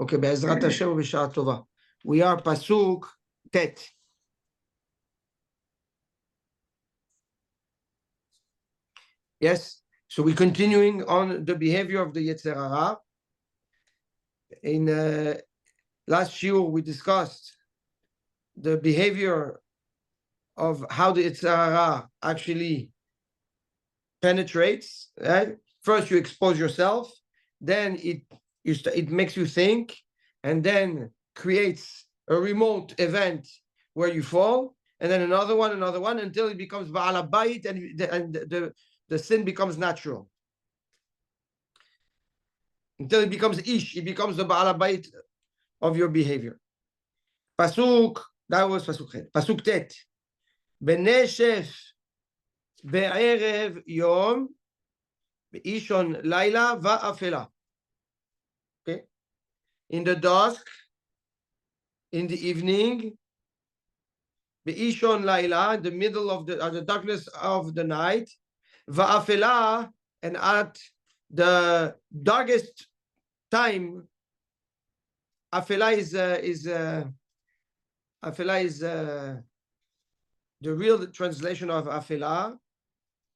Okay, Be'ezrat Hashem u'b'sha'ah tova. We are Pasuk Tet. Yes, so we're continuing on the behavior of the Yetzer Hara. In last year, we discussed the behavior of how the Yetzer Hara actually penetrates. Right? First, you expose yourself, then it makes you think, and then creates a remote event where you fall, and then another one, until it becomes Ba'al Bayit, and the sin becomes natural. Until it becomes Ish, it becomes the Ba'al Bayit of your behavior. Pasuk, that was Pasuk Chet. Pasuk Tet. Beneshef be'erev yom be'ishon laila va'afela. Okay? In the dusk, in the evening, be'ishon laila, in the middle of the darkness of the night, va'afela, and at the darkest time, afela is the real translation of afela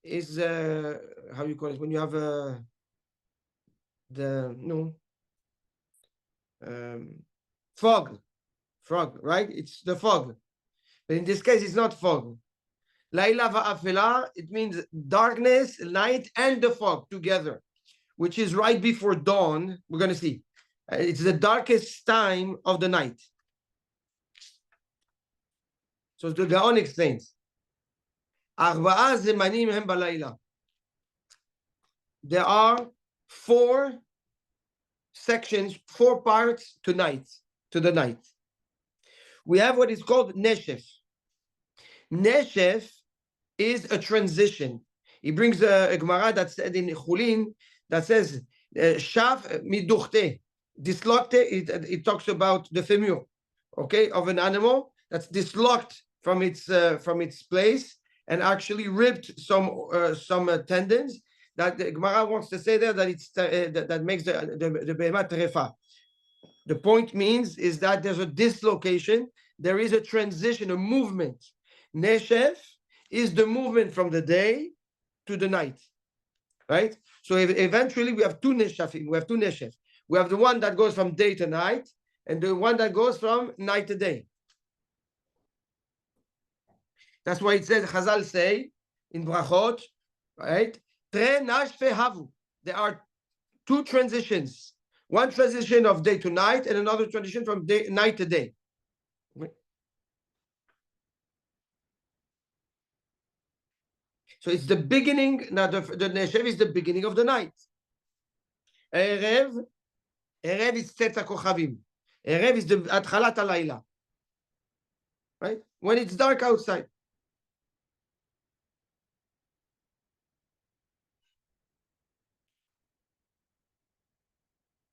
is how you call it when you have fog, right? It's the fog, but in this case it's not fog. Laila va'afela, it means darkness, night, and the fog together, which is right before dawn. We're going to see. It's the darkest time of the night. So the Gaon explains. There are 4 sections, 4 parts to the night. We have what is called Neshef. Neshef is a transition. He brings a Gemara that said in Chulin that says Shaf miduchte. Dislocate, it talks about the femur, okay, of an animal that's dislocked from its place and actually ripped some tendons. That the Gemara wants to say there that it's that makes the behemah terefa. The point is that there's a dislocation, there is a transition, a movement. Neshef is the movement from the day to the night, right? So eventually we have 2 neshafim, we have 2 neshef. We have the one that goes from day to night, and the one that goes from night to day. That's why it says, Chazal say in Brachot, right? Tre nashfe havu. There are 2 transitions. One transition of day to night, and another transition from night to day. So it's the beginning. Now the Neshev is the beginning of the night. Erev is Tzet HaKochavim. Erev is the Atchalat HaLayla. Right? When it's dark outside.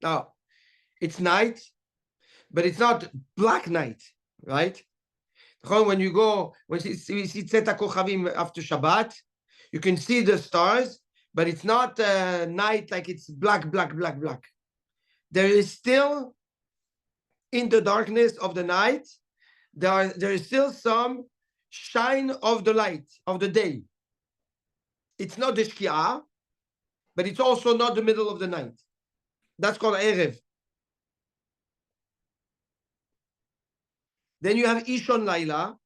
Now, it's night, but it's not black night, right? When we see Tzet HaKochavim after Shabbat, you can see the stars, but it's not night like it's black. There is still, in the darkness of the night, there is still some shine of the light of the day. It's not the Shki'ah, but it's also not the middle of the night. That's called Erev. Then you have Ishon Laila.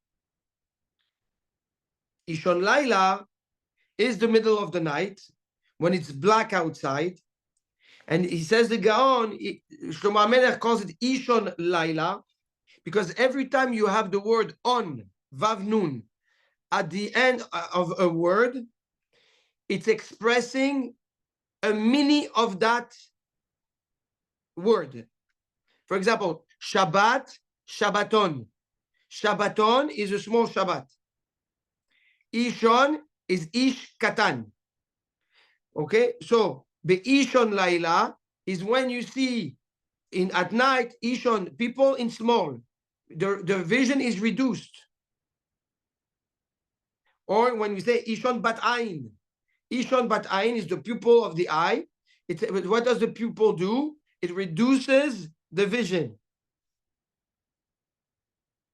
Ishon Laila is the middle of the night when it's black outside. And he says the Gaon, Shlomo HaMelech calls it Ishon Laila, because every time you have the word on, Vav Nun, at the end of a word, it's expressing a mini of that word. For example, Shabbat, Shabbaton. Shabbaton is a small Shabbat. Ishon is Ish Katan. Okay, so the Ishon Laila is when you see at night, Ishon, people in small. The vision is reduced. Or when we say Ishon Bat Ain. Ishon Bat Ain is the pupil of the eye. What does the pupil do? It reduces the vision.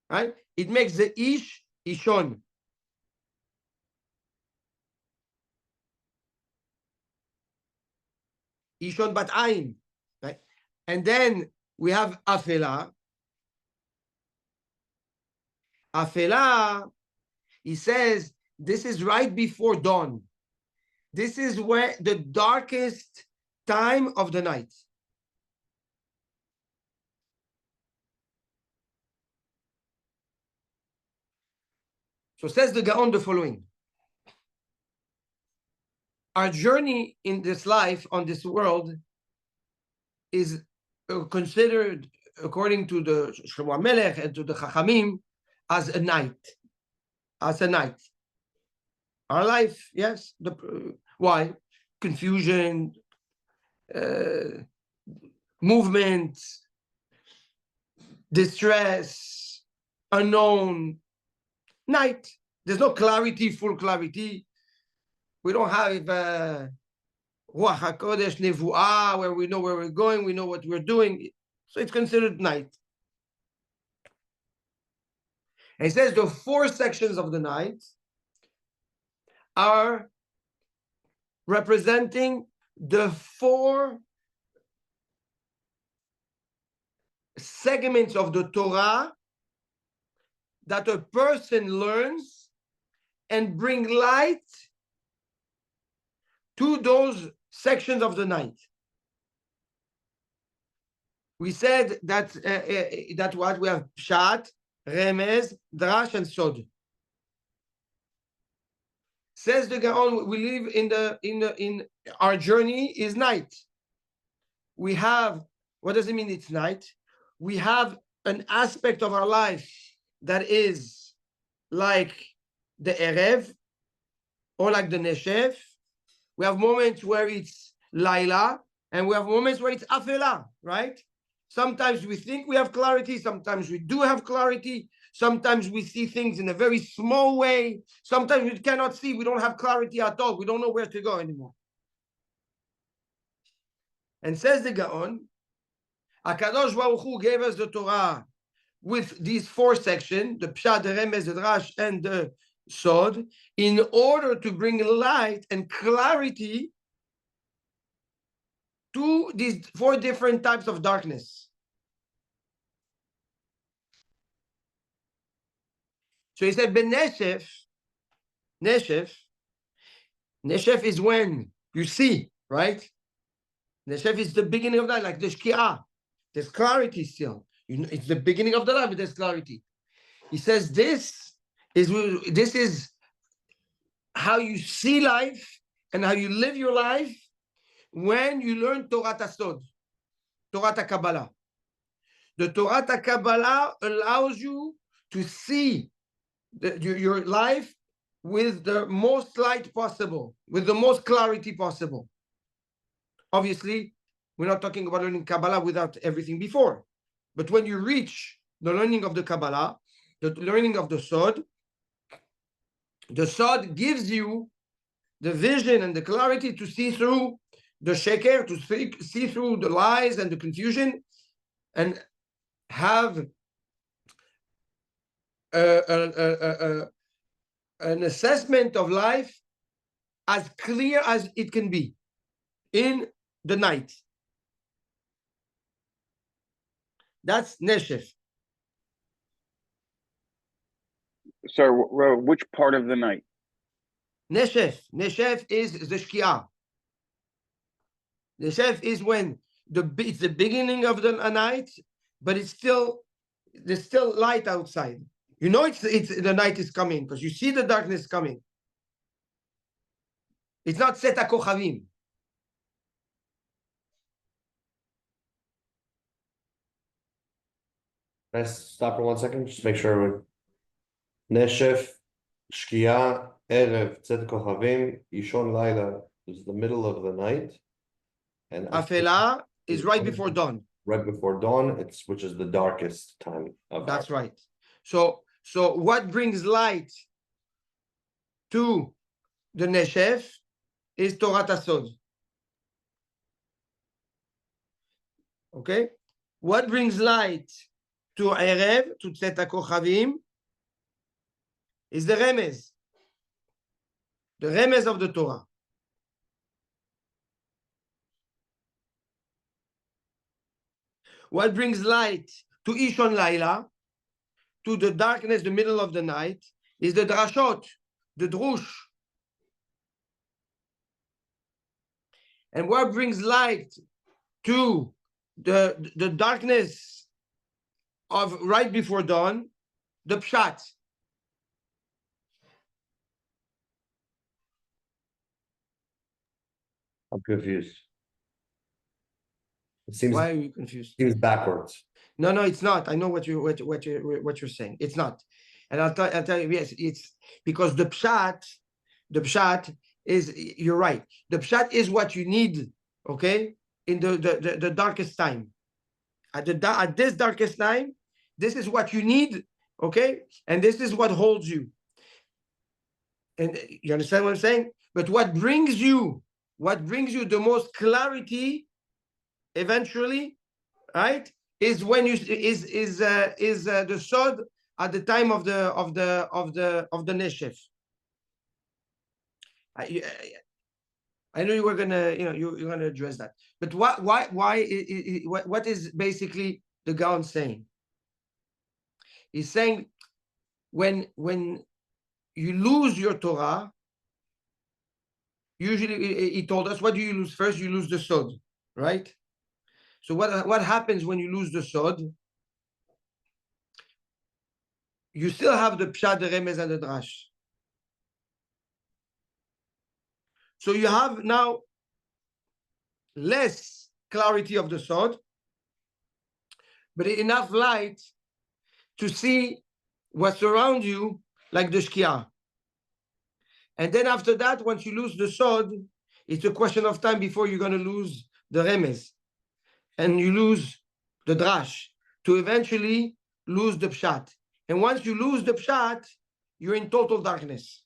Right? It makes the ish ishon. Ishon bat ayin. Right? And then we have afela. Afela, he says, this is right before dawn. This is where the darkest time of the night. So says the Gaon the following. Our journey in this life, on this world, is considered, according to the Shlomo Melech and to the Chachamim, as a night. As a night. Our life, yes. Why? Confusion, movement, distress, unknown. Night. There's no clarity, full clarity. We don't have Ruach HaKodesh, Nevuah, where we know where we're going, we know what we're doing. So it's considered night. And he says the 4 sections of the night are representing the 4 segments of the Torah that a person learns and bring light to those sections of the night. We said that what we have Pshat, Remez, Drash, and Sod. Says the Gaon, we live in our journey is night. We have, what does it mean it's night? We have an aspect of our life that is like the Erev or like the Neshef. We have moments where it's Laila, and we have moments where it's Afela, right? Sometimes we think we have clarity, sometimes we do have clarity, sometimes we see things in a very small way, sometimes we cannot see, we don't have clarity at all, we don't know where to go anymore. And says the Gaon, HaKadosh Baruch Hu gave us the Torah with these 4 sections, the Pshat, the Remez, the Drash, and the Sod, in order to bring light and clarity to these 4 different types of darkness. So he said, Beneshef, Neshef is when you see, right? Neshef is the beginning of that, like the Shki'ah. There's clarity still. It's the beginning of the life, but there's clarity. He says this is how you see life and how you live your life when you learn Torah Tasod, Torah Kabbalah. The Torah Kabbalah allows you to see your life with the most light possible, with the most clarity possible. Obviously, we're not talking about learning Kabbalah without everything before. But when you reach the learning of the Kabbalah, the learning of the Sod gives you the vision and the clarity to see through the sheker, to see through the lies and the confusion, and have an assessment of life as clear as it can be in the night. That's Neshef. Sir, which part of the night? Neshef. Neshef is the Shki'ah. Neshef is when it's the beginning of the night, but there's still light outside. You know it's the night is coming because you see the darkness coming. It's not Set HaKochavim. Can I stop for 1 second? Just make sure. Neshef, Shkia, Erev, Tzed Kochavim, Ishon Laila is the middle of the night. And Afela is right before dawn. Right before dawn, which is the darkest time of That's right. So what brings light to the Neshef is Torah Tasod. Okay? What brings light to Erev, to Tzet HaKochavim, is the remez. The remez of the Torah. What brings light to Ishon Laila, to the darkness, the middle of the night, is the drashot, the drush. And what brings light to the darkness of right before dawn, the pshat. I'm confused. It seems Why are you confused? seems backwards. No, it's not. I know what you're saying. It's not, and I'll tell you. Yes, it's because the pshat is. You're right. The pshat is what you need. Okay, in the darkest time. At this darkest time, this is what you need. Okay, and this is what holds you. And you understand what I'm saying? But what brings you the most clarity, eventually, right? Is when you the sod at the time of the neshef. I know you were gonna, you're gonna address that. But what is basically the Gaon saying? He's saying when you lose your Torah, usually he told us, what do you lose first? You lose the sod, right? So what happens when you lose the sod? You still have the pshat, the remez, and the drash. So you have now less clarity of the sod, but enough light to see what's around you, like the shkia. And then after that, once you lose the sod, it's a question of time before you're going to lose the remez, and you lose the drash, to eventually lose the pshat. And once you lose the pshat, you're in total darkness.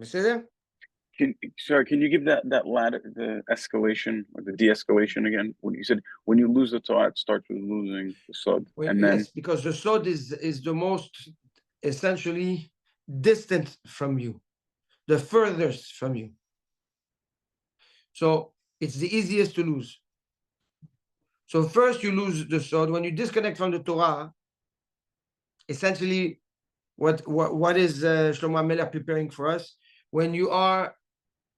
Sorry, can you give that ladder, the escalation or the de-escalation again? When you said when you lose the Torah, it starts with losing the sod, and then yes, because the sod is the most essentially distant from you, the furthest from you. So it's the easiest to lose. So first you lose the sod. When you disconnect from the Torah, essentially, what is Shlomo HaMelech preparing for us? When you are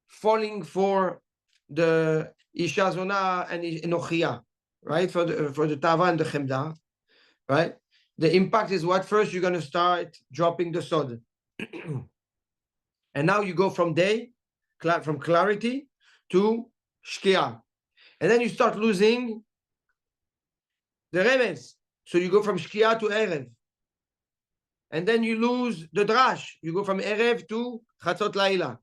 falling for the Isha Zona and Enochia, right? For the Tava and the Chemda, right? The impact is what? First, you're going to start dropping the sod. And now you go from from clarity to shkia. And then you start losing the remez. So you go from shkia to erev. And then you lose the drash. You go from erev to chatzot laila.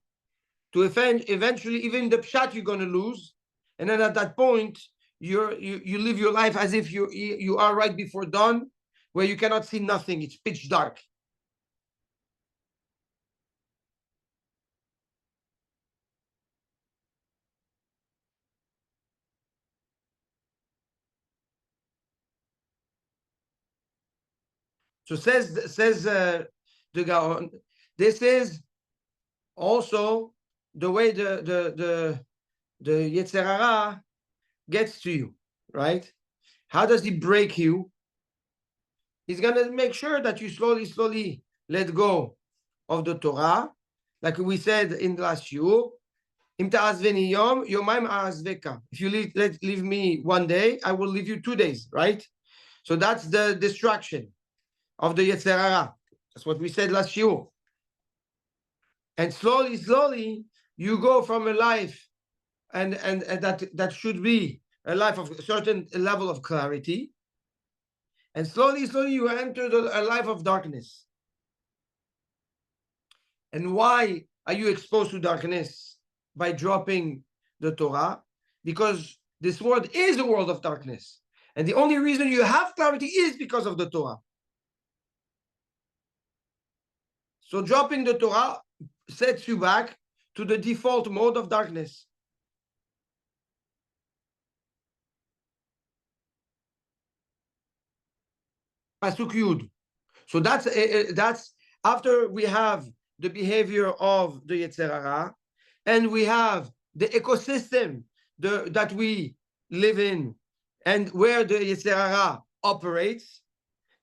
To eventually, even the pshat you're going to lose. And then at that point, you live your life as if you are right before dawn, where you cannot see nothing. It's pitch dark. So says the Gaon, this is also the way the Yetzer Hara gets to you, right? How does he break you? He's gonna make sure that you slowly let go of the Torah, like we said in the last shiur. If you leave me one day, I will leave you 2 days, right? So that's the distraction of the Yetzer Hara. That's what we said last year. And slowly, you go from a life and that should be a life of a certain level of clarity. And slowly, you enter a life of darkness. And why are you exposed to darkness? By dropping the Torah. Because this world is a world of darkness. And the only reason you have clarity is because of the Torah. So dropping the Torah sets you back to the default mode of darkness. Pasuk Yud. So that's after we have the behavior of the Yetzer Hara, and we have the ecosystem that we live in, and where the Yetzer Hara operates.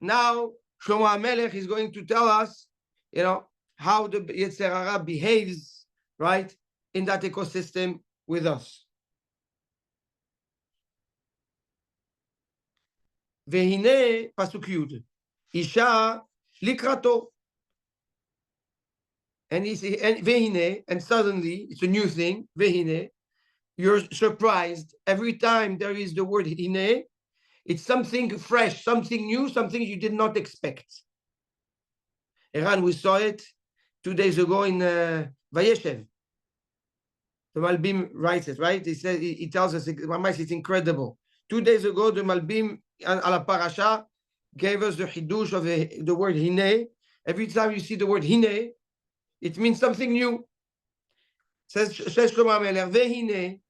Now Shlomo HaMelech is going to tell us, how the Yetzer Hara behaves, right, in that ecosystem with us. Vehine pasuk Yud, Isha likrato. And vehine, and suddenly it's a new thing. Vehine, you're surprised every time there is the word hine. It's something fresh, something new, something you did not expect. Eran, we saw it 2 days ago in Vayeshev. The Malbim writes it, right? He tells us, it's incredible. 2 days ago, the Malbim ala parasha gave us the hidush of the word hine. Every time you see the word hine, it means something new. Says Shlomo HaMelech, vehine,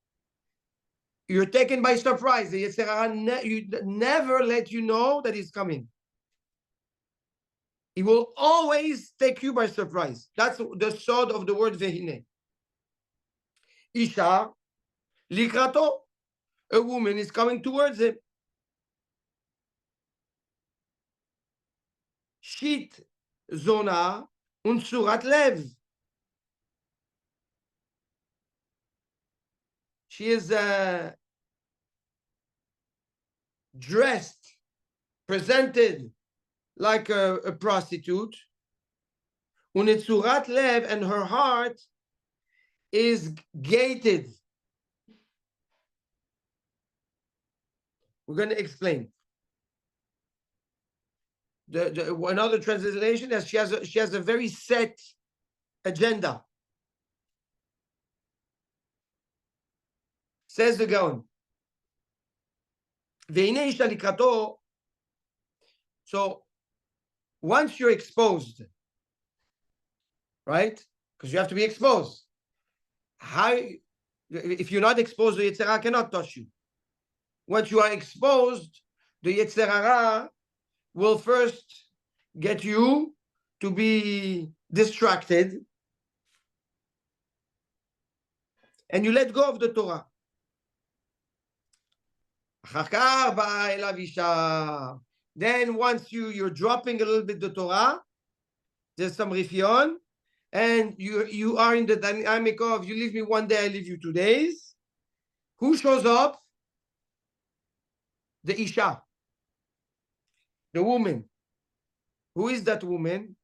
you're taken by surprise. The Yetzer Hara never let you know that he's coming. He will always take you by surprise. That's the sod of the word vehine. Isha likrato, a woman is coming towards him. Shit zona und surat lev. She is dressed, presented like a prostitute. Unitzurat lev, and her heart is gated. We're going to explain. Another translation is she has a very set agenda. Says the Gaon. So once you're exposed, right? Because you have to be exposed. If you're not exposed, the Yetzer Hara cannot touch you. Once you are exposed, the Yetzer Hara will first get you to be distracted, and you let go of the Torah. Then once you're dropping a little bit the Torah, there's some rifion, and you are in the dynamic of you leave me 1 day, I leave you 2 days. Who shows up? The Isha, the woman. Who is that woman?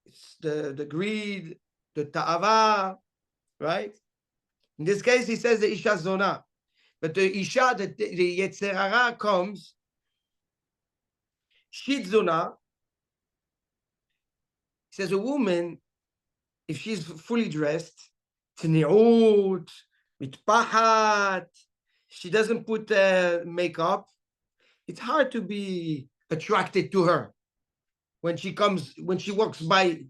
It's the greed, the ta'ava, right? In this case, he says the Isha Zona. But the Isha, the Yetzer Hara comes, Shit Zona. He says a woman, if she's fully dressed, tni'ut, mitpahat, she doesn't put makeup, it's hard to be attracted to her. When she walks by,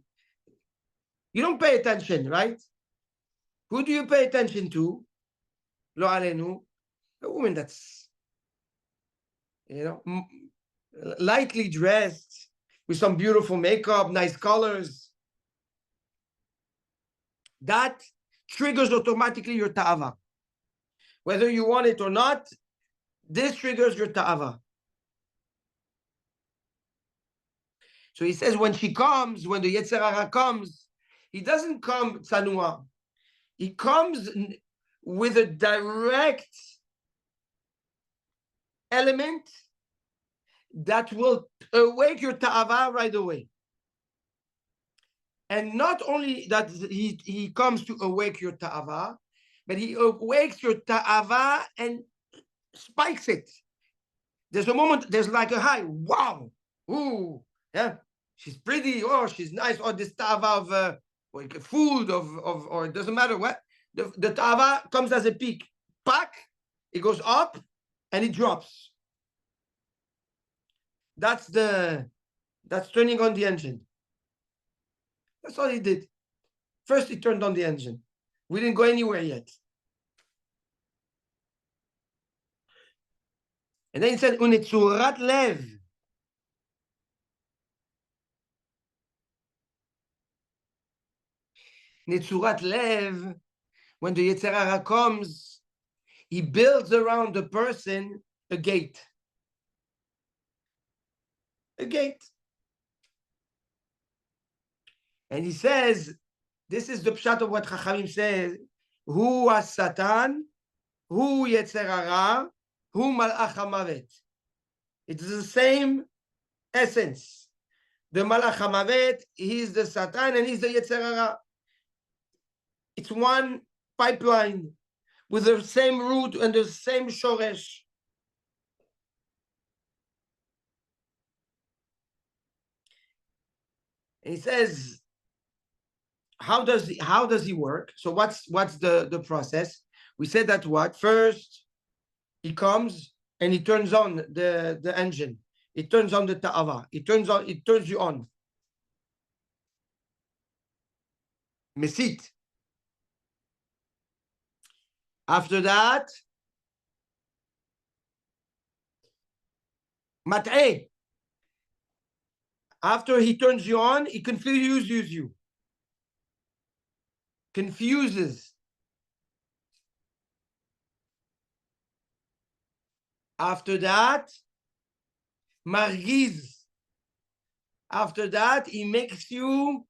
you don't pay attention, right? Who do you pay attention to? Lo alenu, a woman that's, lightly dressed, with some beautiful makeup, nice colors. That triggers automatically your ta'ava. Whether you want it or not, this triggers your ta'ava. So he says when she comes, when the Yetzer Hara comes, he doesn't come tsanua. He comes with a direct element that will awake your ta'ava right away. And not only that he comes to awake your ta'ava, but he awakes your ta'ava and spikes it. There's a moment, there's like a high, wow, ooh, yeah, she's pretty, oh, she's nice, or this ta'ava of food, or it doesn't matter what. The ta'ava comes as a peak, pack, it goes up, and it drops. That's turning on the engine. That's all he did. First, he turned on the engine. We didn't go anywhere yet. And then he said, "Unetzurat lev." Netzurat lev, when the Yetzer Hara comes, he builds around the person a gate. A gate. And he says, this is the pshat of what Chachamim says, Hu Satan, Hu Yetzer Hara, Hu Malach HaMavet. It's the same essence. The Malach HaMavet, he's the Satan and he's the Yetzer Hara. It's one pipeline with the same root and the same shoresh. And he says, how does he work? So what's the process? We said that what? First, he comes and he turns on the engine. It turns on the ta'ava. It turns you on. Mesit. After that, mat'eh. After he turns you on, he confuses you. Confuses. After that, margiz. After that, he makes you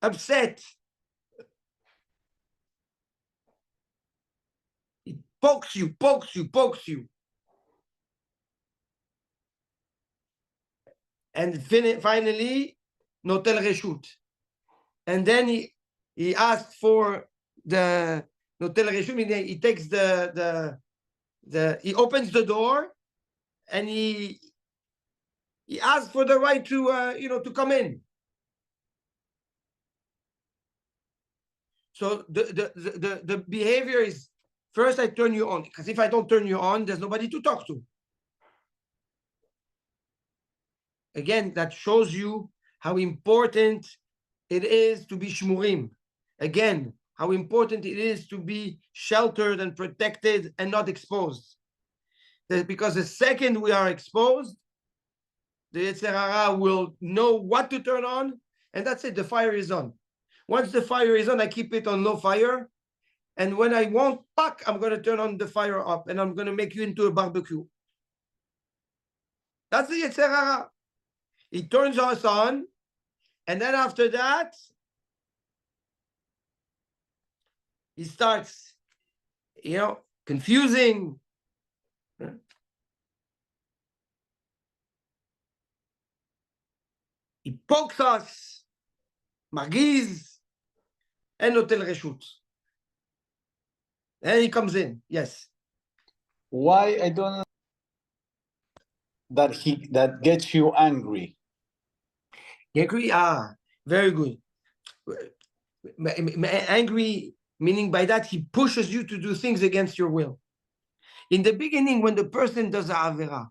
upset. He pokes you. And finally, notel reshut. And then he asked for the notel reshut, meaning he takes he opens the door and he asks for the right to come in. So the behavior is, first I turn you on, because if I don't turn you on, there's nobody to talk to. Again, that shows you how important it is to be shmurim. Again, how important it is to be sheltered and protected and not exposed. Because the second we are exposed, the Yetzer Hara will know what to turn on, and that's it, the fire is on. Once the fire is on, I keep it on low fire, and when I want pack, I'm going to turn on the fire up, and I'm going to make you into a barbecue. That's the Yetzer Hara. He turns us on, and then after that, he starts, confusing. He pokes us, margiz, and notel reshut. And he comes in, yes. Why I don't know that gets you angry? Angry, very good. Angry, meaning by that he pushes you to do things against your will. In the beginning, when the person does a avera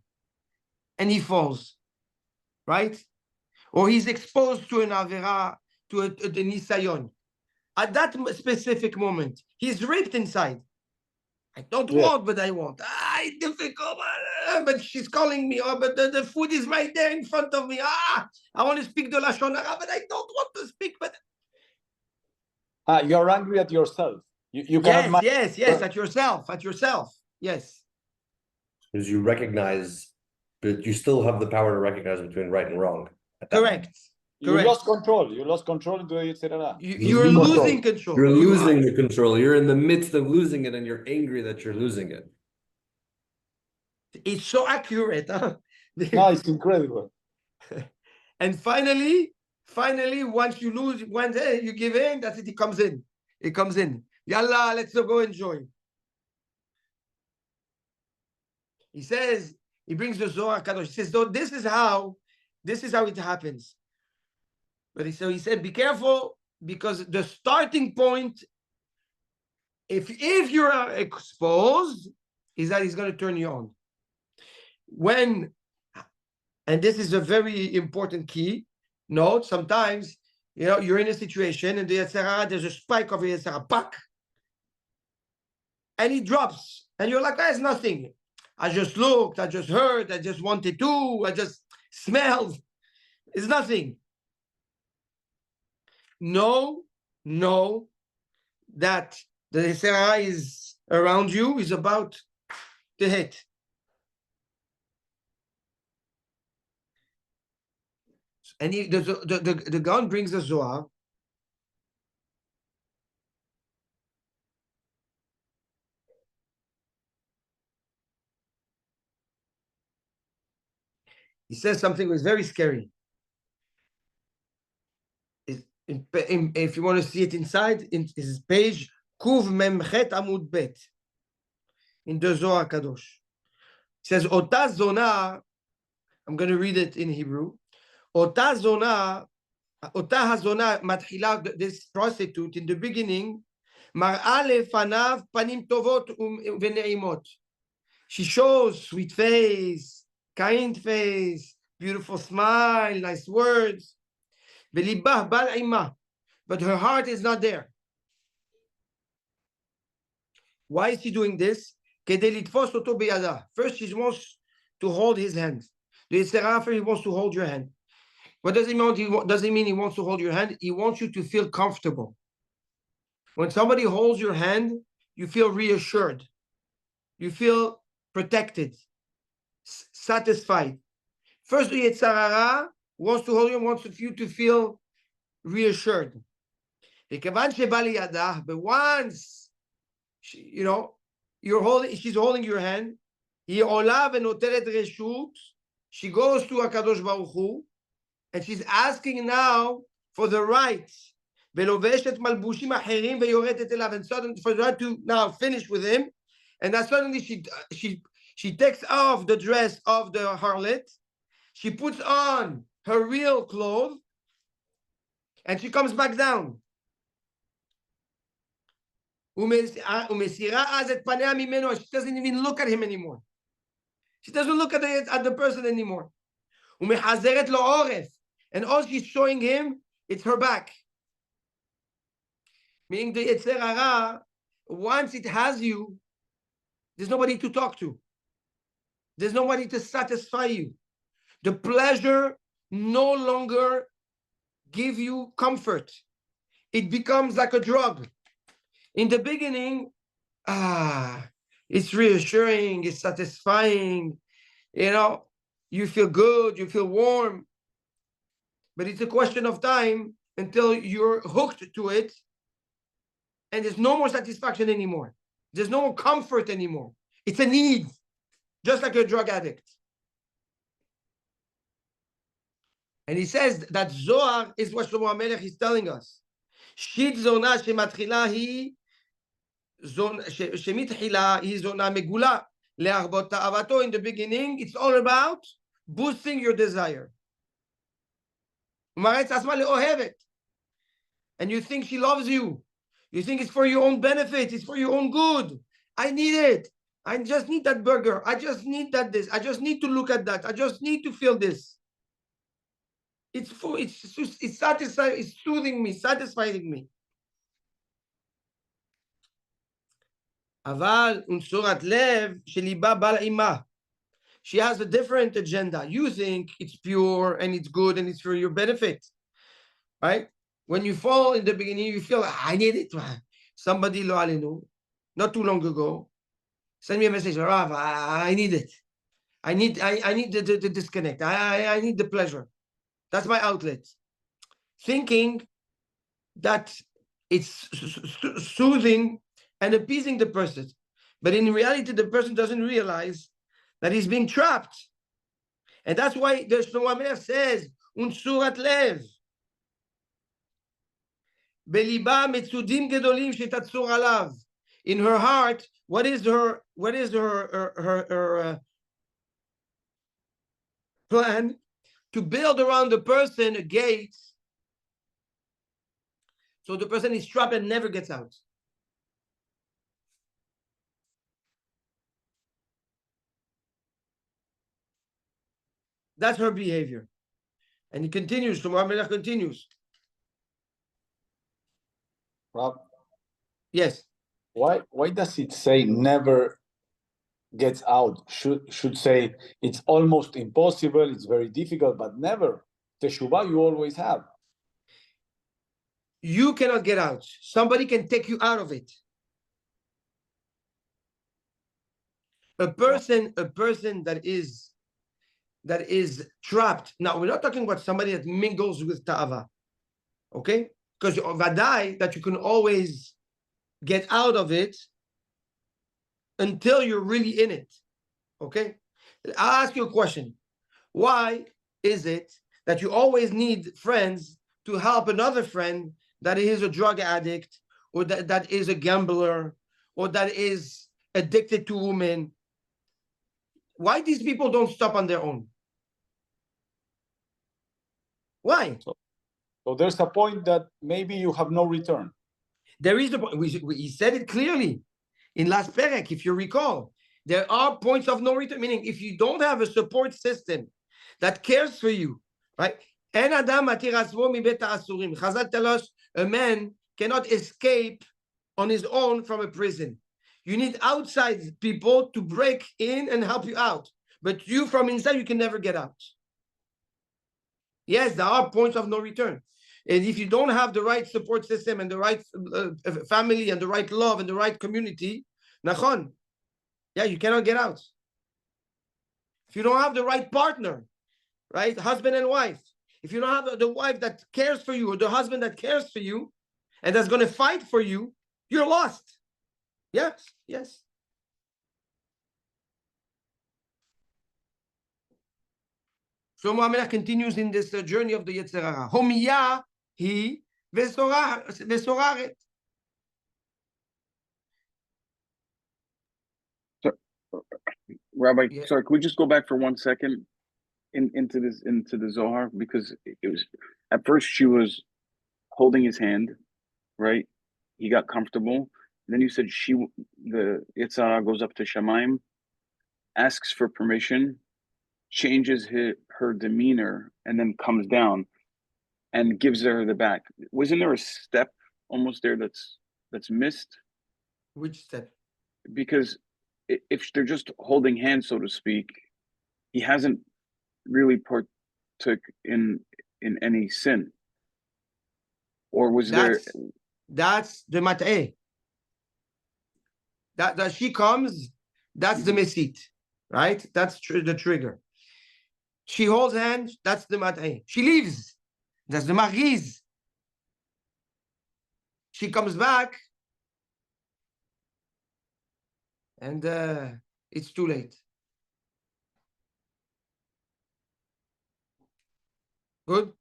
and he falls, right? Or he's exposed to an avera, to a nisayon. At that specific moment, he's raped inside. I don't want, but I want. It's difficult, but she's calling me. Oh, but the food is right there in front of me. I want to speak the Lashon Hara, but I don't want to speak. But you're angry at yourself. You cannot. Yes, at yourself. Yes. Because you recognize, but you still have the power to recognize between right and wrong. Correct. You lost control. You lost control into the Yetzer Hara. You're losing control. You're losing the control. You're in the midst of losing it, and you're angry that you're losing it. It's so accurate, huh? No, it's incredible. And finally, once you lose, once you give in, that's it. He comes in. Yalla, let's go enjoy. He says, he brings the Zohar Kadosh. He says, this is how it happens. But he said, be careful, because the starting point, if you're exposed, is that he's going to turn you on. And this is a very important key note, sometimes, You know, you're in a situation and the Yetzer Hara, there's a spike of Yetzer Hara, pak, and he drops. And you're like, that's nothing. I just looked, I just heard, I just wanted to, I just smelled. It's nothing. Know that the Yetzer Hara is around you, is about to hit. And the Gaon brings the Zohar. He says something that was very scary. If you want to see it inside, in his page, Kuv Memchet Amud Bet, in the Zohar Kadosh. It says, Ota Zona, I'm going to read it in Hebrew. Ota Zona, Ota Hazona Matchila, this prostitute in the beginning, Mar'a lefanav panim tovot u'neimot. She shows sweet face, kind face, beautiful smile, nice words. Belibah bal ima, but her heart is not there. Why is she doing this? First, she wants to hold his hand. The Yetzer Hara, he wants to hold your hand. What does it mean? Does it mean he wants to hold your hand? He wants you to feel comfortable. When somebody holds your hand, you feel reassured. You feel protected, satisfied. First, the Yetzer Hara wants to hold you, wants you to feel reassured. But once, you know, she's holding your hand, she goes to HaKadosh Baruch Hu, and she's asking now for the right. And suddenly, for her to now finish with him, and then suddenly she takes off the dress of the harlot, she puts on her real clothes, and she comes back down. She doesn't even look at him anymore. She doesn't look at the person anymore. And all she's showing him, it's her back. Meaning the Yetzer Hara, once it has you, there's nobody to talk to. There's nobody to satisfy you. The pleasure no longer gives you comfort. It becomes like a drug. In the beginning, it's reassuring, it's satisfying, you know, you feel good, you feel warm. But it's a question of time until you're hooked to it and there's no more satisfaction anymore. There's no more comfort anymore. It's a need, just like a drug addict. And he says that Zohar is what Shlomo HaMelech is telling us. Shit zona shematchila hi shemitchila hi zona megula le'arbot ta'avato. In the beginning, it's all about boosting your desire. And you think she loves you. You think it's for your own benefit. It's for your own good. I need it. I just need that burger. I just need that this. I just need to look at that. I just need to feel this. It's satisfying. It's soothing me, satisfying me. Aval unsurat lev sheliba bal ima. She has a different agenda. You think it's pure and it's good and it's for your benefit, right? When you fall in the beginning, you feel like, I need it. Somebody lo alenu, not too long ago, send me a message, Rav, I need it. I need the disconnect. I need the pleasure. That's my outlet. Thinking that it's soothing and appeasing the person. But in reality, the person doesn't realize that he's being trapped. And that's why the Shlomo HaMelech says, Unsurat lev. Beliba metzudim gedolim shetatzur alav. In her heart, what is her plan? To build around the person a gate so the person is trapped and never gets out. That's her behavior. And he continues, Shlomo HaMelech continues. Rob, Yes. why does it say never gets out? Should say it's almost impossible, it's very difficult, but never. Teshuvah you always have. You cannot get out. Somebody can take you out of it. A person that is trapped. Now, we're not talking about somebody that mingles with ta'ava. Okay? Because vadai, that you can always get out of it until you're really in it. Okay? I'll ask you a question. Why is it that you always need friends to help another friend that is a drug addict, or that is a gambler, or that is addicted to women? Why these people don't stop on their own? Why? So there's a point that maybe you have no return. There is he said it clearly in last perek, if you recall. There are points of no return, meaning if you don't have a support system that cares for you, right? En adam matir asmo mibet ha'asurim. Chazal tell us a man cannot escape on his own from a prison. You need outside people to break in and help you out. But you from inside, you can never get out. Yes, there are points of no return. And if you don't have the right support system and the right family and the right love and the right community, nachon, yeah, you cannot get out. If you don't have the right partner, right, husband and wife, if you don't have the wife that cares for you or the husband that cares for you and that's going to fight for you, you're lost. Yes, yes. Shlomo HaMelech continues in this journey of the Yetzer Hara. Homiyah hi vesoraret. Rabbi, Yeah. sorry, can we just go back for 1 second into the Zohar? Because it was, at first she was holding his hand, right? He got comfortable. Then you said the Yetzer Hara goes up to Shemaim, asks for permission, changes her demeanor, and then comes down and gives her the back. Wasn't there a step almost there that's missed? Which step? Because if they're just holding hands, so to speak, he hasn't really partook in any sin. Or was that's the mat'eh. That she comes, that's the mesit, right? That's the trigger. She holds hands, that's the mat'eh. She leaves, that's the margiz. She comes back, and it's too late. Good?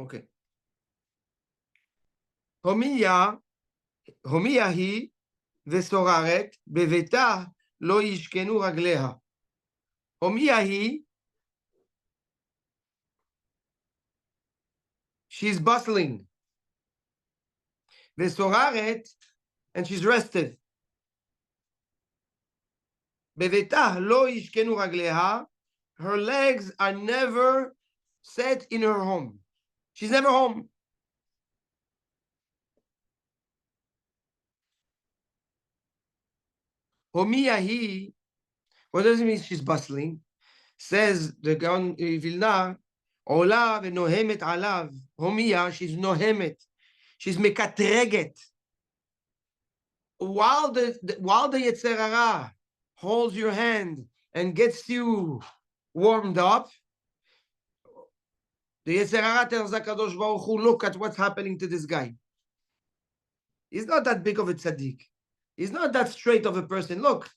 Okay. הומיה היא וסוררת בביתה לא ישכנו רגליה. הומיה היא, she's bustling. וסוררת, and she's rested. בביתה לא ישכנו רגליה, her legs are never set in her home. She's never home. Homiya hi, what does it mean she's bustling? Says the Gaon Vilna, Ola v'nohemet alav. Homiya, she's nohemet. She's mekatreget. While the Yetzer Hara holds your hand and gets you warmed up, the Yetzer Hara tells HaKadosh Baruch Hu, look at what's happening to this guy. He's not that big of a tzaddik. He's not that straight of a person. Look,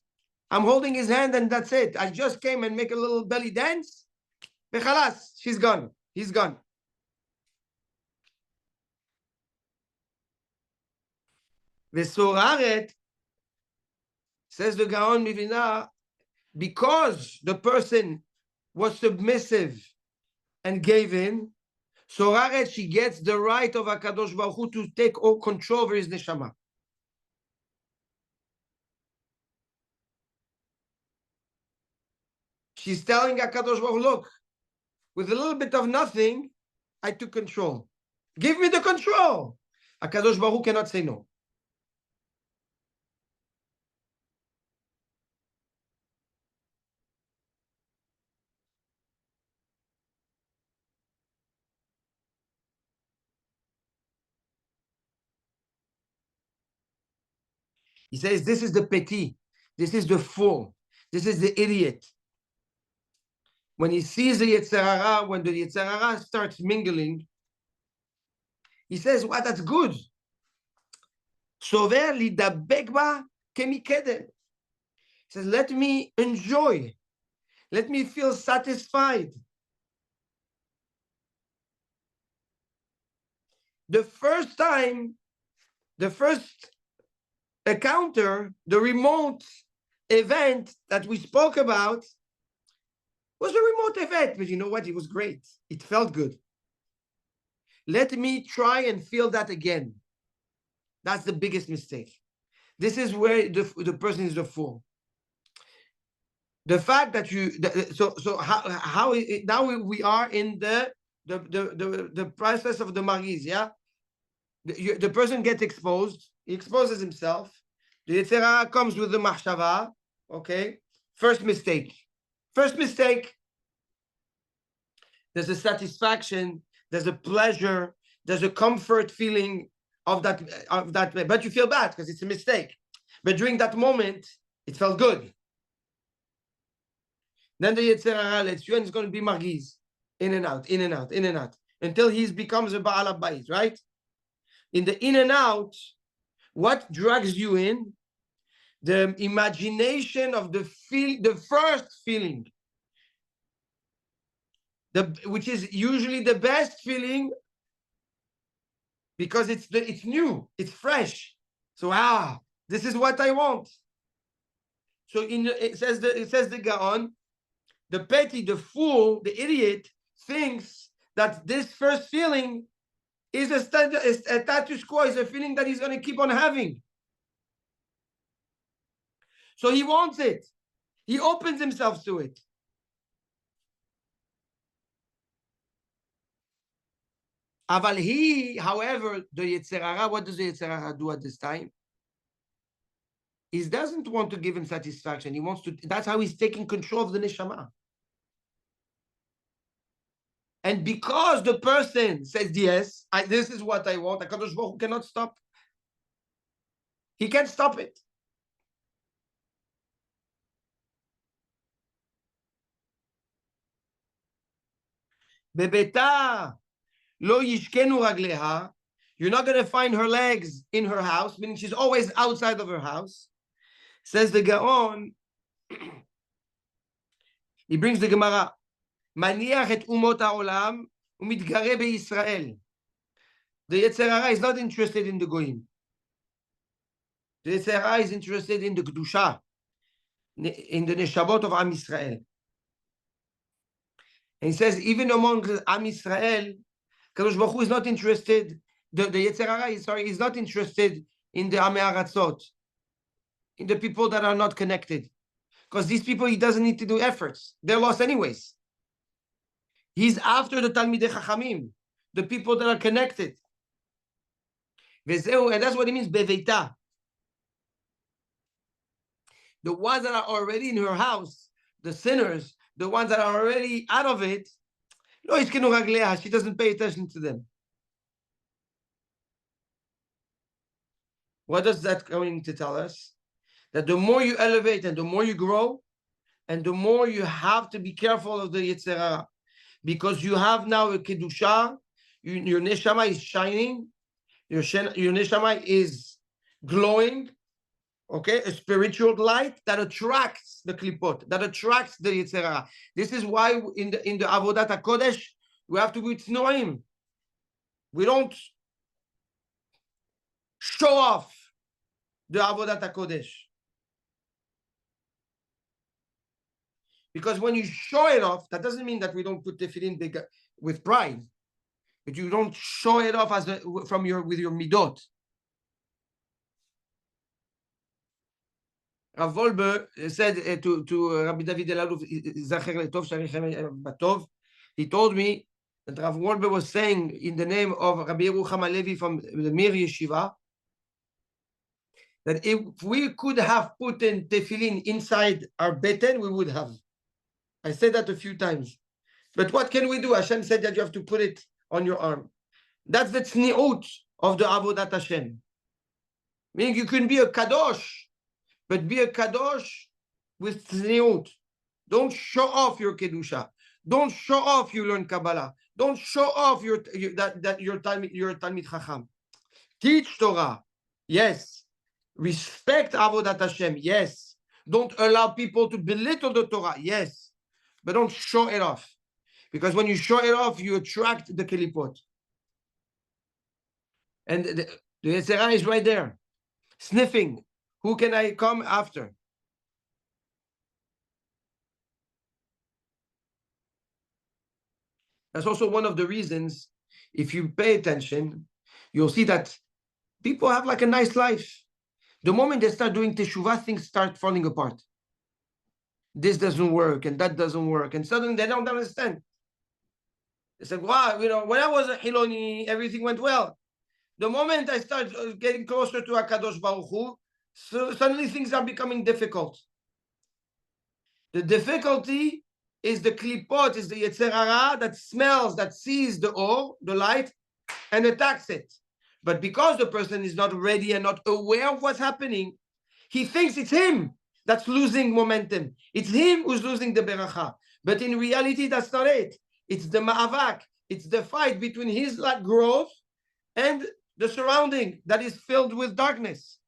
I'm holding his hand and that's it. I just came and make a little belly dance. Bechalas, she's gone. He's gone. Vesoraret, says the Gaon Mivina, because the person was submissive and gave in, Soraret, she gets the right of HaKadosh Baruch Hu to take all control over his neshama. She's telling HaKadosh Baruch Hu, look, with a little bit of nothing, I took control. Give me the control. HaKadosh Baruch Hu cannot say no. He says, this is the petit, this is the fool, this is the idiot. When he sees the Yetzer Hara, when the Yetzer Hara starts mingling, he says, well, that's good. Sover lidabek ba kemikedem. He says, let me enjoy. Let me feel satisfied. The first time, the first encounter, the remote event that we spoke about was a remote event, but you know what? It was great. It felt good. Let me try and feel that again. That's the biggest mistake. This is where the person is the fool. The fact that you so how now we are in the process of the Mariz, yeah. The person gets exposed. He exposes himself. The Yetzer Hara comes with the Mahshava. Okay. First mistake. First mistake. There's a satisfaction. There's a pleasure. There's a comfort feeling of that. But you feel bad because it's a mistake. But during that moment, it felt good. Then the Yetzer Hara lets you, and it's going to be Margiz. In and out, in and out, in and out. Until he becomes a Baal HaBayit, right? In the in and out, what drags you in? The imagination of the first feeling. Which is usually the best feeling because it's new, it's fresh. So this is what I want. So it says the Gaon, the petty, the fool, the idiot thinks that this first feeling is a status quo, is a feeling that he's going to keep on having. So he wants it. He opens himself to it. Aval however, the Yetzer Hara, what does the Yetzer Hara do at this time? He doesn't want to give him satisfaction. He wants to, that's how he's taking control of the neshama. And because the person says, yes, this is what I want, HaKadosh Baruch Hu cannot stop. He can't stop it. Bebeta lo yishkenu ragleha. You're not going to find her legs in her house, meaning she's always outside of her house. Says the Gaon, he brings the Gemara. Maniach et umot ha'olam umitgare beYisrael. The Yetzer Hara is not interested in the Goyim. The Yetzer Hara is interested in the Kedusha, in the Neshabot of Am Yisrael. And he says, even among Am Yisrael, Kadosh Baruch Hu is not interested, the Yetzer Hara is not interested in the Amei Aratzot, in the people that are not connected. Because these people, he doesn't need to do efforts. They're lost anyways. He's after the Talmidei Chachamim, the people that are connected. And that's what it means, Beveita. The ones that are already in her house, the sinners, the ones that are already out of it, she doesn't pay attention to them. What is that going to tell us? That the more you elevate and the more you grow, and the more you have to be careful of the Yetzer Hara. Because you have now a Kedusha, your Neshama is shining, your Neshama is glowing, okay? A spiritual light that attracts the Klipot, that attracts the Yetzer Hara. This is why in the Avodat HaKodesh, we have to be tznoim. We don't show off the Avodat HaKodesh. Because when you show it off, that doesn't mean that we don't put tefillin with pride, but you don't show it off with your midot. Rav Wolbe said to Rabbi David Elaluf, Zacher Letov, Sharichem Batov, he told me that Rav Wolbe was saying in the name of Rabbi Yerucham Halevi from the Mir Yeshiva, that if we could have put in tefillin inside our beten, we would have. I said that a few times. But what can we do? Hashem said that you have to put it on your arm. That's the tzniut of the Avodat Hashem. Meaning you can be a kadosh, but be a kadosh with tzniut. Don't show off your kedusha. Don't show off you learn Kabbalah. Don't show off your Talmid Chacham. Teach Torah, yes. Respect Avodat Hashem, yes. Don't allow people to belittle the Torah, yes. But don't show it off. Because when you show it off, you attract the kelipot. And the Yetzer Hara is right there, sniffing. Who can I come after? That's also one of the reasons, if you pay attention, you'll see that people have like a nice life. The moment they start doing teshuvah, things start falling apart. This doesn't work, and that doesn't work, and suddenly they don't understand. They say, wow, when I was a Hiloni, everything went well. The moment I start getting closer to HaKadosh Baruch Hu, so suddenly things are becoming difficult. The difficulty is the klipot, is the Yetzer Hara that smells, that sees the or, the light, and attacks it. But because the person is not ready and not aware of what's happening, he thinks it's him that's losing momentum. It's him who's losing the beracha. But in reality, that's not it. It's the ma'avak. It's the fight between his growth and the surrounding that is filled with darkness.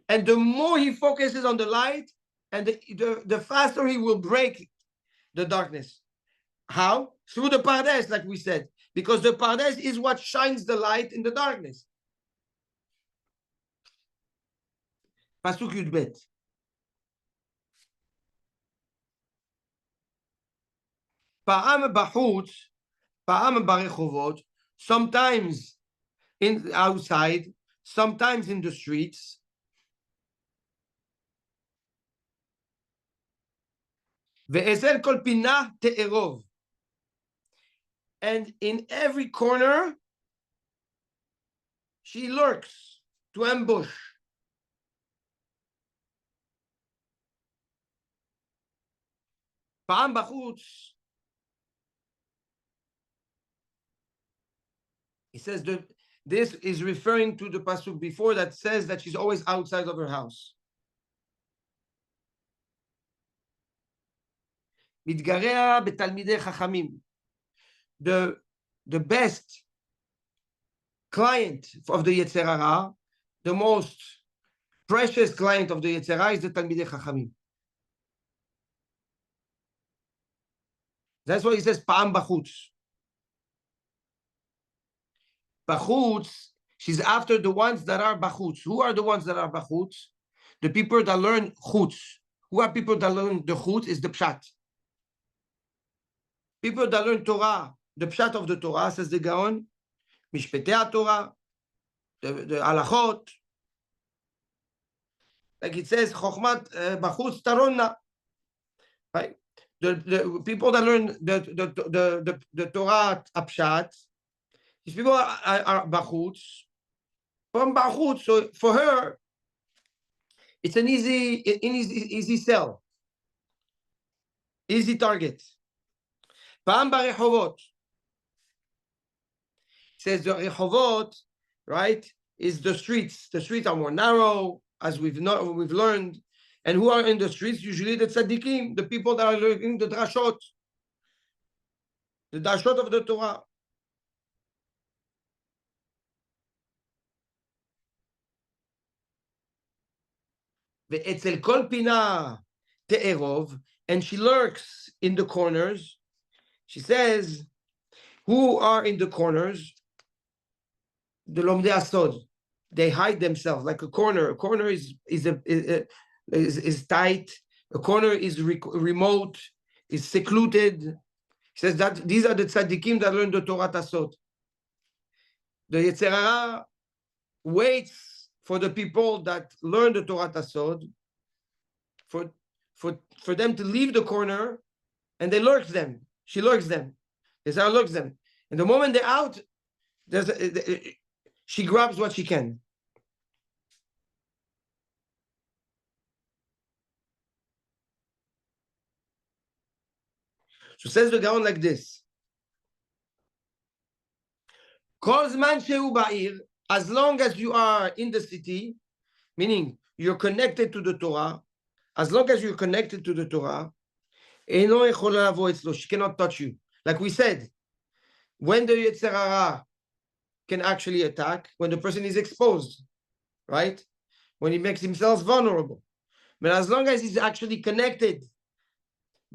And the more he focuses on the light, and the faster he will break the darkness. How? Through the pardes, like we said. Because the pardes is what shines the light in the darkness. Pasuk Yudbet. Pa'am b'chutz, pa'am b'rechovot, sometimes outside, sometimes in the streets. Ve'ezel kol pinah te'erov. And in every corner, she lurks to ambush. Pa'am b'chutz. He says that this is referring to the pasuk before that says that she's always outside of her house. מתגרע בתלמידי חכמים. The best client of the Yetzer Hara, the most precious client of the Yetzer Hara is the Talmidei Chachamim. That's why he says Pa'am b'chutz. B'chutz, she's after the ones that are b'chutz. Who are the ones that are b'chutz? The people that learn chutz. Who are people that learn the chutz? Is the pshat. People that learn Torah, the pshat of the Torah, says the Gaon, Mishpetei Torah, the halachot. Like it says, Chochmat b'chutz taronna. Right? The people that learn the Torah pshat, these people are b'chutz, from b'chutz. So for her, it's an easy sell, easy target. Pa'am b'rechovot. Says the rechovot, right, is the streets. The streets are more narrow, as we've learned. And who are in the streets? Usually the tzaddikim, the people that are learning the drashot of the Torah. Ve'etzel kol pina te'erov, and she lurks in the corners. She says, who are in the corners? The lomdei asod. They hide themselves like a corner. A corner is tight. A corner is remote, is secluded. He says that these are the tzaddikim that learn the Torah Tasod. The Yetzer Hara waits for the people that learn the Torah Tasod for them to leave the corner, and they lurk them. She lurks them. Yetzer Hara lurks them. And the moment they're out, she grabs what she can. So says the Gaon like this. As long as you are in the city, meaning you're connected to the Torah, as long as you're connected to the Torah, she cannot touch you. Like we said, when the Yetzer Hara can actually attack, when the person is exposed, right? When he makes himself vulnerable. But as long as he's actually connected,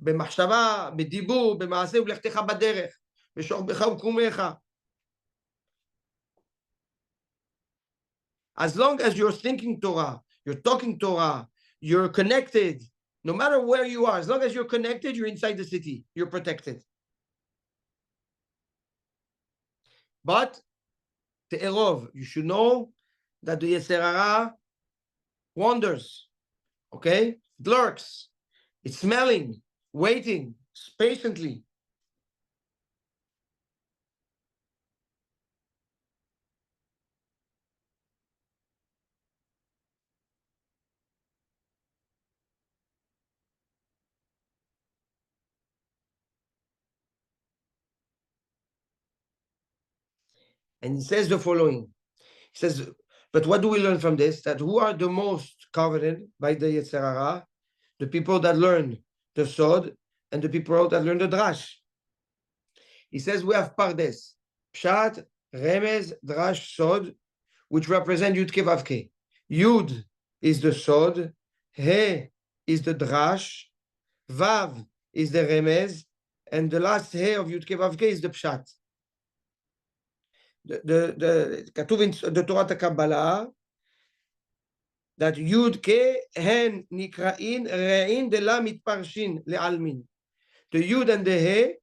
במחשבה, בדיבור, במעשה ולכתך בדרך, בשוכבך וקומך. As long as you're thinking Torah, you're talking Torah, you're connected, no matter where you are, as long as you're connected, you're inside the city, you're protected. But Te'erov, you should know that the Yetzer Hara wanders, okay? It lurks, it's smelling, waiting patiently. And he says the following. He says, but what do we learn from this? That who are the most coveted by the Yetzer Hara? The people that learn the Sod and the people that learn the Drash. He says we have Pardes, Pshat, Remez, Drash, Sod, which represent Yud Ke Vav Ke. Yud is the Sod, He is the Drash, Vav is the Remez, and the last He of Yud Ke Vav Ke is the Pshat. כתוב in the Torah Kabbalah that Yud Ke Hen Nikrain Re'in de la Mitparshin Le'almin. The Yud and the He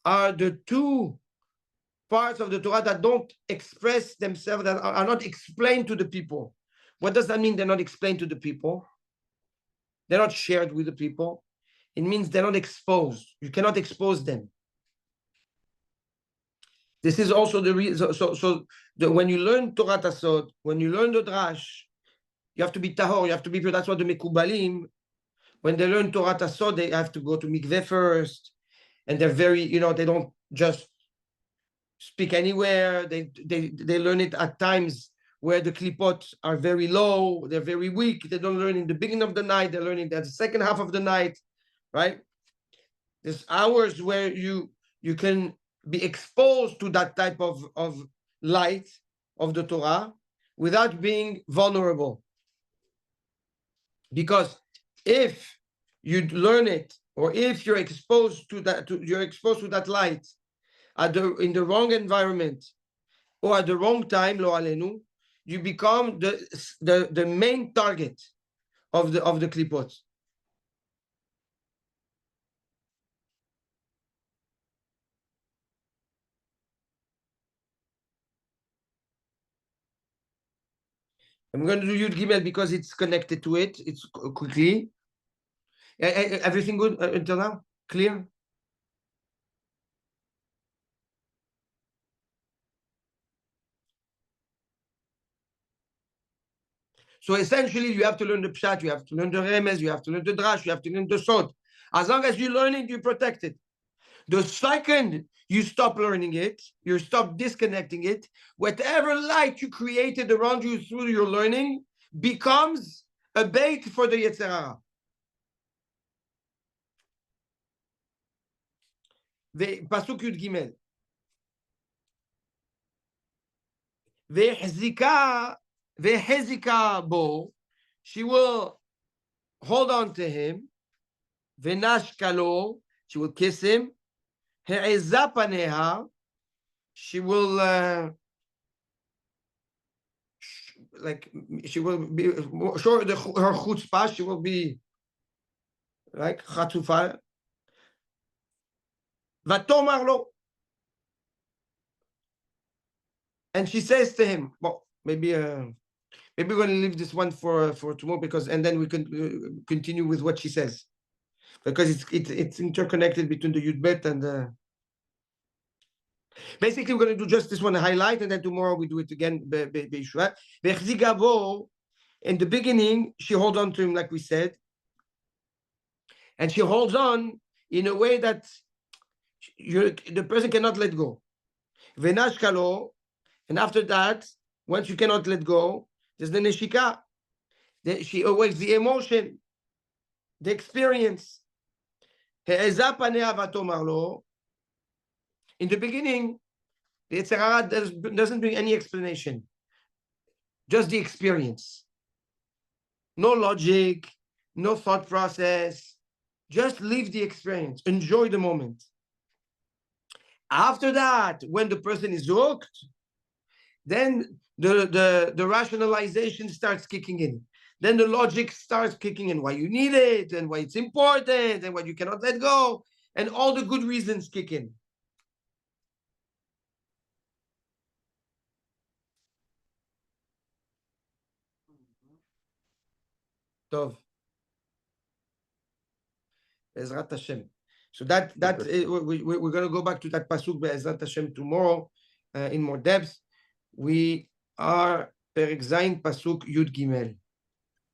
are the two parts of the Torah that don't express themselves, that are not explained to the people. What does that mean? They're not explained to the people. They're not shared with the people. It means they're not exposed. You cannot expose them. This is also the reason. So when you learn Torah Tasod, when you learn the Drash, you have to be tahor. You have to be pure. That's what the Mekubalim, when they learn Torah Tasod, they have to go to mikveh first, and they're very, they don't just speak anywhere. They learn it at times where the klipot are very low, they're very weak. They don't learn in the beginning of the night. They're learning at the second half of the night, right? There's hours where you can be exposed to that type of light of the Torah without being vulnerable. Because if you learn it, or if you're exposed to that light in the wrong environment or at the wrong time, lo alenu, you become the main target of the klipot. I'm going to do Yud Gimel because it's connected to it. It's quickly. Everything good until now? Clear? So essentially, you have to learn the Pshat, you have to learn the Remez, you have to learn the Drash, you have to learn the Sod. As long as you learn it, you protect it. The second you stop learning it, you stop disconnecting it, whatever light you created around you through your learning becomes a bait for the Yetzer Hara. Pasuk Yud Gimel. Vehezika bo, she will hold on to him. Venashkalo, she will kiss him. He'eza paneha, she will she will be show her chutzpah. She will be like chatufa. Vatomar lo, and she says to him, well, maybe we're going to leave this one for tomorrow, because and then we can continue with what she says, because it's interconnected between the Yud Bet and the Basically, we're going to do just this one highlight, and then tomorrow we do it again. In the beginning, she holds on to him, like we said, and she holds on in a way that the person cannot let go. And after that, once you cannot let go, there's the neshika. She awakes the emotion, the experience. In the beginning, the Yetzer Hara doesn't bring any explanation, just the experience. No logic, no thought process, just live the experience, enjoy the moment. After that, when the person is hooked, then the rationalization starts kicking in. Then the logic starts kicking in, why you need it, and why it's important, and why you cannot let go, and all the good reasons kick in. Tov. Ezrat Hashem. So we're going to go back to that pasuk Be'ezrat Hashem tomorrow in more depth. We are Perek Zayin pasuk Yud Gimel.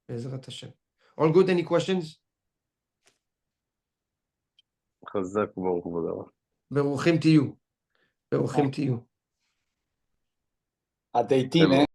Be'ezrat Hashem. All good? Any questions? חזק וברוך הוא. ברוכים תהיו. ברוכים תהיו. At 18,